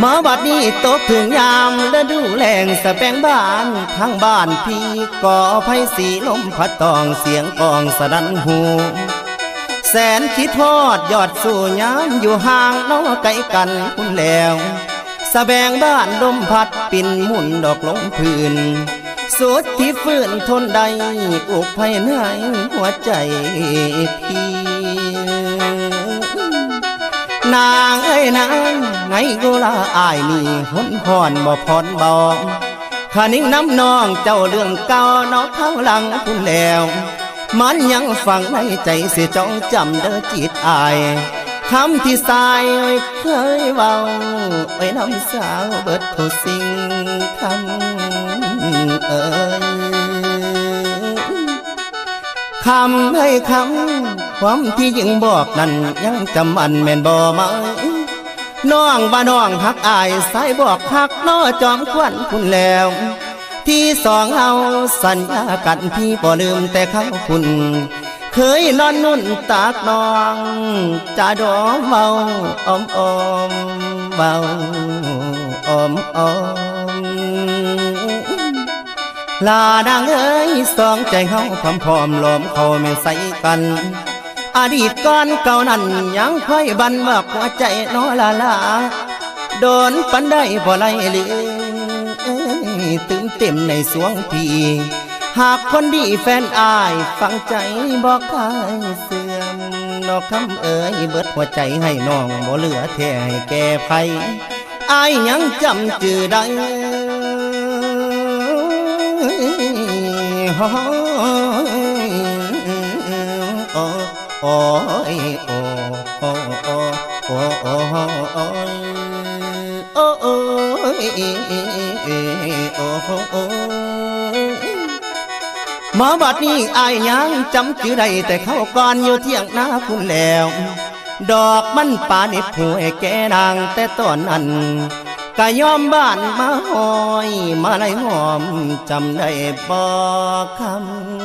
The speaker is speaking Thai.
มาบัดนี้ตกถึงยามฤดูแล้งสะแปงบ้านทั้งบ้านพี่ก่อไผ่สีลมพัดตองเสียงกองสนั่นหูแสนคิดทอดยอดสู่ยามอยู่ห่างน้อไกลกันคุณแล้วสะแบงบ้านลมพัดปิ่นหมุนดอกลงพื้นสุดที่ฟื้นทนได้อุกภายในหัวใจพี่นางเอ้ยนางไงกูลาอายนี่หนพรบ่พรบอกขานิ่งน้ำนองเจ้าเรื่องเก่าน้องข้างหลังคุณแล้วมันยังฝังในใจเสียจ้องจำเด้อจิตอายคำที่สายเคยเว้าไว้น้ำสาวเบิดทุกสิ่งคำคำให้คำความที่ยิ่งบอกนั้นยังจำมันแม่นบ่มาน้องว่าน้องหักอายสายบอกหักน้อจอมควันคุณแล้วที่สองเอาสัญญากันพี่บ่ลืมแต่เขาคุณเคยนอนนุ่นตากน้องจะดอมเบาอมอมเบาอมอมลานางเอ้ยสองใจเฮาพร้อมพร้อมล้อมเขาไม่ใส่กันอดีตก่อนเก่านั้นยังค่อยบันว่าหัวใจน้อลาลาโดนปันได้บ่ไล่ลืมตื่นเต็มในสวงพี่หากคนดีแฟนอายฟังใจบอกใครเสื่อมนอกคำเอ๋ยเบิดหัวใจให้น้องบ่เหลือแท้ให้แก่ไผอายยังจำจื่อได้โอ้ยโอ้โอ้โอ้โอ้โอ้โอ้โอ้โอ้โอ้โอ้มาบัดนี้อายยังจำจื่อได้แต่เขาก่อนอยู่เที่ยงนาคุณแล้วดอกมันป่าเน็บหัวแก่นางแต่ตอนนั้นก็ยอมบ้านมาหอยมาไล่หอมจำได้บ่คำ